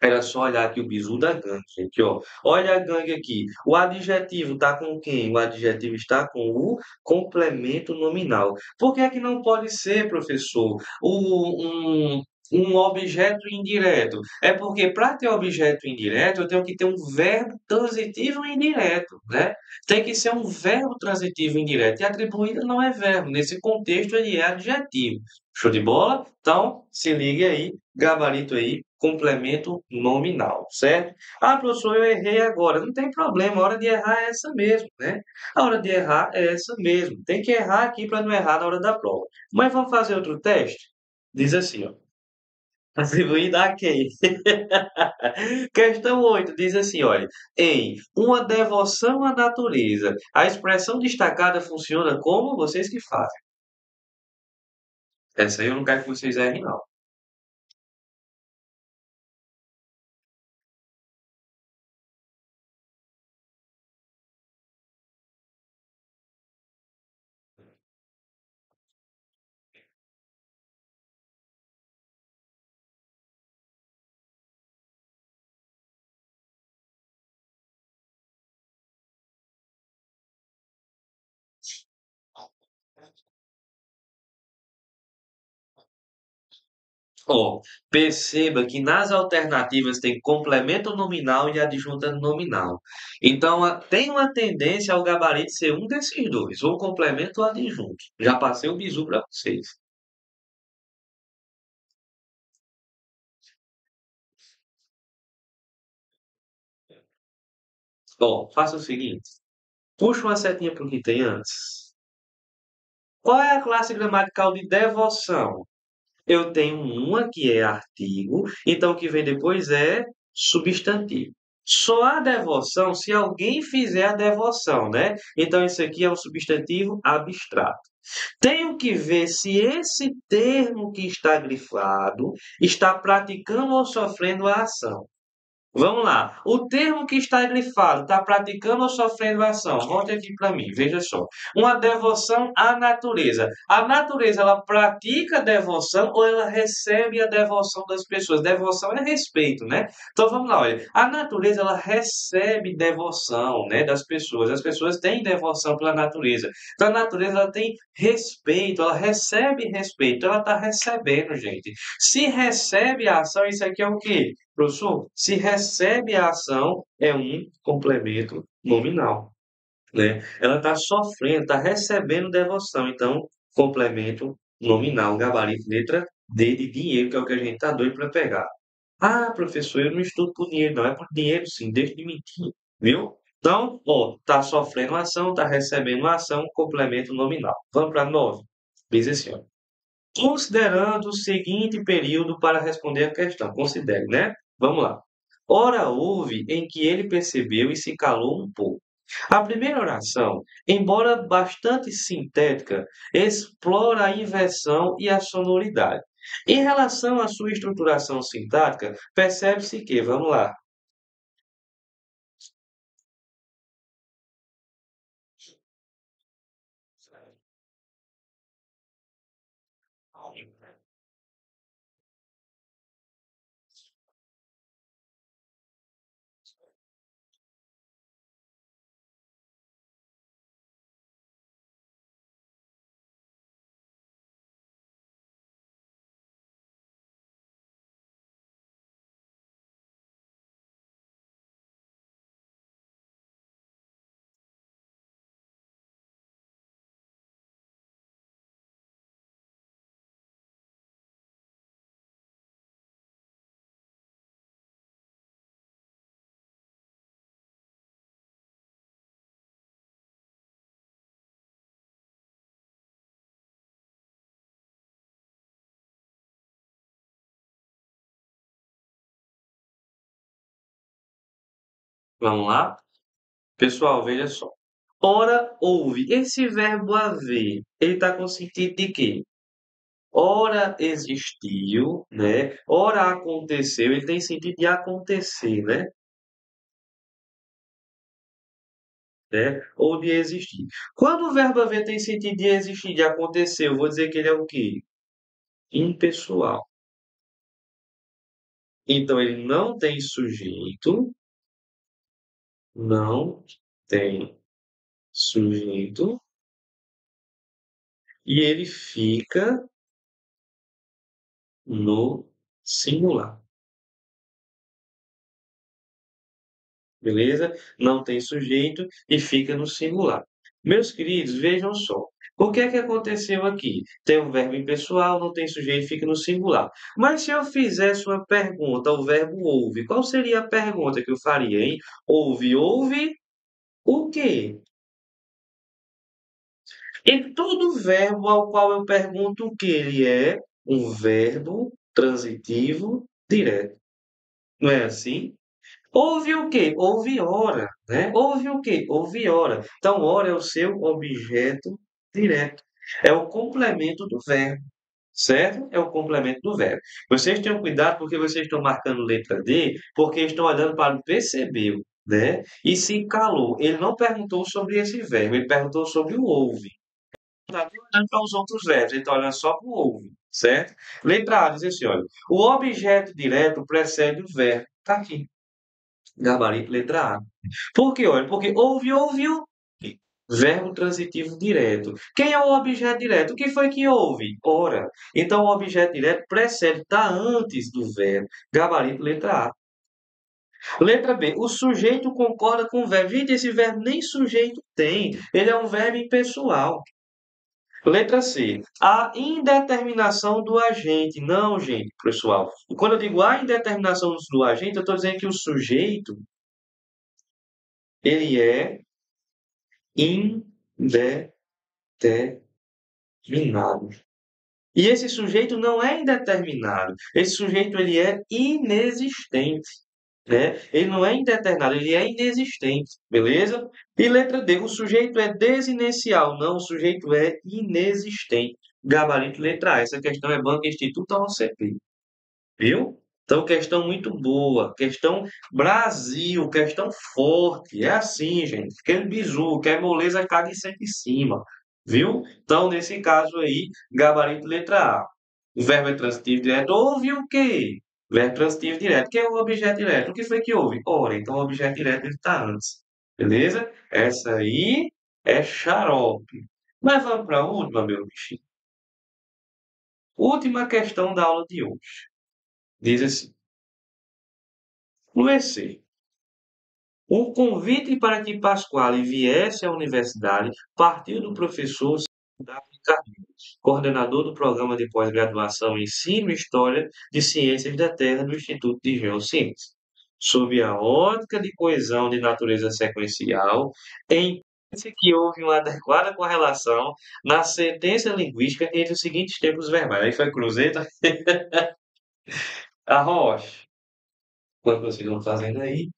Era só olhar aqui o bizu da gangue, gente, ó. Olha a gangue aqui. O adjetivo está com quem? O adjetivo está com o complemento nominal. Por que é que não pode ser, professor, um objeto indireto? É porque para ter objeto indireto, eu tenho que ter um verbo transitivo indireto, né? Tem que ser um verbo transitivo indireto. E atribuído não é verbo. Nesse contexto, ele é adjetivo. Show de bola? Então, se ligue aí, gabarito aí, complemento nominal, certo? Ah, professor, eu errei agora. Não tem problema, a hora de errar é essa mesmo, né? A hora de errar é essa mesmo. Tem que errar aqui para não errar na hora da prova. Mas vamos fazer outro teste? Diz assim, ó. Atribuída a quem? Questão 8 diz assim, olha, em uma devoção à natureza, a expressão destacada funciona como vocês que fazem. Essa aí eu não quero que vocês errem, não. Ó, perceba que nas alternativas tem complemento nominal e adjunta nominal. Então, tem uma tendência ao gabarito ser um desses dois, ou complemento ou adjunto. Já passei o bizu para vocês. Ó, faça o seguinte, puxa uma setinha para o que tem antes. Qual é a classe gramatical de devoção? Eu tenho uma que é artigo, então o que vem depois é substantivo. Só há devoção se alguém fizer a devoção, né? Então isso aqui é um substantivo abstrato. Tenho que ver se esse termo que está grifado está praticando ou sofrendo a ação. Vamos lá. O termo que está grifado está praticando ou sofrendo ação? Volte aqui para mim, veja só. Uma devoção à natureza. A natureza, ela pratica devoção ou ela recebe a devoção das pessoas? Devoção é respeito, né? Então vamos lá, olha. A natureza, ela recebe devoção, né, das pessoas. As pessoas têm devoção pela natureza. Então a natureza, ela tem respeito, ela recebe respeito. Ela está recebendo, gente. Se recebe a ação, isso aqui é o quê? Professor, se recebe a ação, é um complemento nominal, né? Ela está sofrendo, está recebendo devoção, então, complemento nominal, gabarito, letra D de dinheiro, que é o que a gente está doido para pegar. Ah, professor, eu não estudo por dinheiro, não, é por dinheiro sim, deixa de mentir, viu? Então, ó, está sofrendo ação, está recebendo ação, complemento nominal. Vamos para 9. Diz assim, ó. Considerando o seguinte período para responder a questão. Considere, né? Vamos lá. Ora houve em que ele percebeu e se calou um pouco. A primeira oração, embora bastante sintética, explora a inversão e a sonoridade. Em relação à sua estruturação sintática, percebe-se que, vamos lá, Vamos lá? Pessoal, veja só. Ora, houve. Esse verbo haver, ele está com sentido de quê? Ora existiu, né? Ora aconteceu, ele tem sentido de acontecer, né? Ou de existir. Quando o verbo haver tem sentido de existir, de acontecer, eu vou dizer que ele é o quê? Impessoal. Então, ele não tem sujeito, não tem sujeito, e ele fica no singular. Beleza? Não tem sujeito e fica no singular. Meus queridos, vejam só. O que é que aconteceu aqui? Tem um verbo impessoal, não tem sujeito, fica no singular. Mas se eu fizesse uma pergunta, o verbo ouve, qual seria a pergunta que eu faria, hein? Ouve o quê? E todo verbo ao qual eu pergunto o que ele é um verbo transitivo direto. Não é assim? Houve o quê? Houve hora, né? Houve o quê? Houve hora. Então, hora é o seu objeto direto. É o complemento do verbo, certo? É o complemento do verbo. Vocês tenham cuidado porque vocês estão marcando letra D, porque estão olhando para o percebeu, né? E se calou. Ele não perguntou sobre esse verbo, ele perguntou sobre o houve. Não está olhando para os outros verbos, ele está olhando só para o houve, certo? Letra A diz assim, olha, o objeto direto precede o verbo. Está aqui. Gabarito letra A. Por quê? Olha, porque houve, ouviu, verbo transitivo direto. Quem é o objeto direto? O que foi que houve? Ora. Então, o objeto direto precede, está antes do verbo. Gabarito letra A. Letra B. O sujeito concorda com o verbo. Gente, esse verbo nem sujeito tem. Ele é um verbo impessoal. Letra C. A indeterminação do agente. Não, gente, pessoal. Quando eu digo a indeterminação do agente, eu estou dizendo que o sujeito, ele é indeterminado. E esse sujeito não é indeterminado. Esse sujeito ele é inexistente, né? Ele não é indeterminado, ele é inexistente, beleza? E letra D, o sujeito é desinicial, não, o sujeito é inexistente. Gabarito letra A. Essa questão é Banco Instituto ou CP. Viu? Então, questão muito boa. Questão Brasil, questão forte. É assim, gente. Aquele bizu, quer moleza, caga sempre em cima. Viu? Então, nesse caso aí, gabarito letra A. O verbo é transitivo direto. Houve o quê? Verbo transitivo direto. Que é o objeto direto? O que foi que houve? Ora, então o objeto direto está antes. Beleza? Essa aí é xarope. Mas vamos para a última, meu bichinho. Última questão da aula de hoje. Diz assim. No EC, o convite para que Pasquale viesse à universidade partiu do professor Davi Carlinhos, coordenador do programa de pós-graduação em Ensino e História de Ciências da Terra do Instituto de Geociências. Sob a ótica de coesão de natureza sequencial, entende-se que houve uma adequada correlação na sentença linguística entre os seguintes tempos verbais. Aí foi Cruzeta, a Rocha. Quando vocês vão fazendo aí,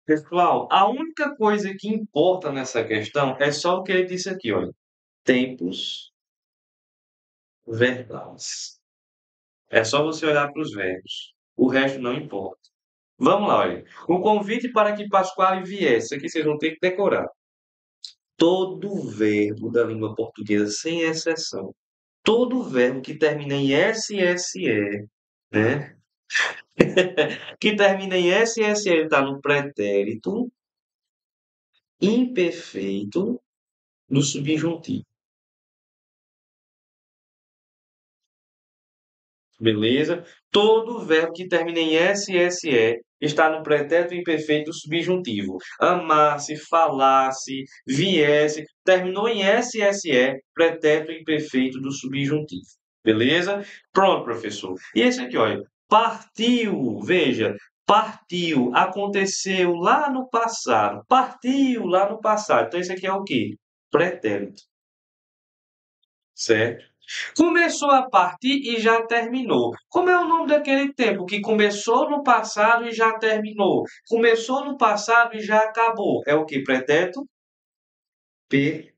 pessoal, a única coisa que importa nessa questão é só o que ele disse aqui, olha. Tempos verbais. É só você olhar para os verbos. O resto não importa. Vamos lá, olha. O convite para que Pasquale viesse. Isso aqui vocês vão ter que decorar. Todo verbo da língua portuguesa, sem exceção. Todo verbo que termina em SSE, né? que termina em SSL, está no pretérito imperfeito do subjuntivo. Beleza? Todo verbo que termina em SSE está no pretérito imperfeito subjuntivo. Amasse, falasse, viesse, terminou em SSE, pretérito imperfeito do subjuntivo. Beleza? Pronto, professor. E esse aqui, olha, partiu, veja, partiu, aconteceu lá no passado, partiu lá no passado. Então, esse aqui é o quê? Pretérito, certo? Começou a partir e já terminou. Como é o nome daquele tempo que começou no passado e já terminou? Começou no passado e já acabou. É o que? Pretérito perfeito.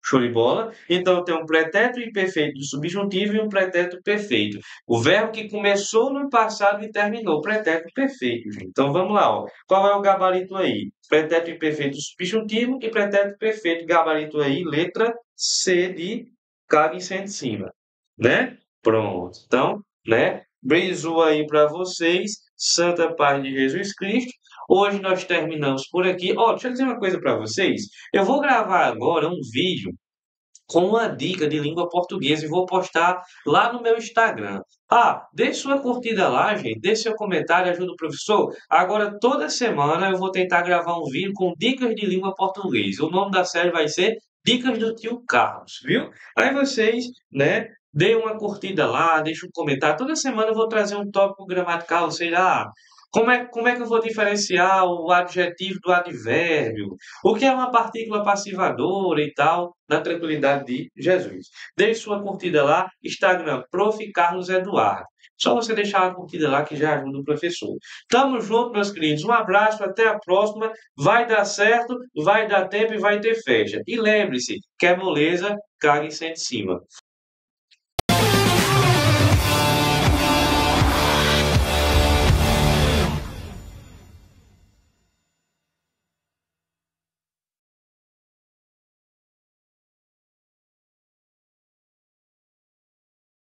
Show de bola? Então tem um pretérito imperfeito do subjuntivo e um pretérito perfeito. O verbo que começou no passado e terminou. Pretérito perfeito, gente. Então vamos lá, ó. Qual é o gabarito aí? Pretérito imperfeito do subjuntivo e pretérito perfeito. Gabarito aí, letra C de cabe em cima, né? Pronto. Então, né? Beijo aí para vocês. Santa paz de Jesus Cristo. Hoje nós terminamos por aqui. Ó, deixa eu dizer uma coisa para vocês. Eu vou gravar agora um vídeo com uma dica de língua portuguesa e vou postar lá no meu Instagram. Ah, deixe sua curtida lá, gente, deixe seu comentário, ajuda o professor. Agora, toda semana eu vou tentar gravar um vídeo com dicas de língua portuguesa. O nome da série vai ser Dicas do Tio Carlos, viu? Aí vocês, né, deem uma curtida lá, deixem um comentário. Toda semana eu vou trazer um tópico gramatical, sei lá, como é que eu vou diferenciar o adjetivo do advérbio? O que é uma partícula passivadora e tal, na tranquilidade de Jesus. Deixe sua curtida lá, Instagram, Prof. Carlos Eduardo. Só você deixar uma curtida lá que já ajuda o professor. Tamo junto, meus queridos. Um abraço, até a próxima. Vai dar certo, vai dar tempo e vai ter festa. E lembre-se, que é moleza, cague sem de cima.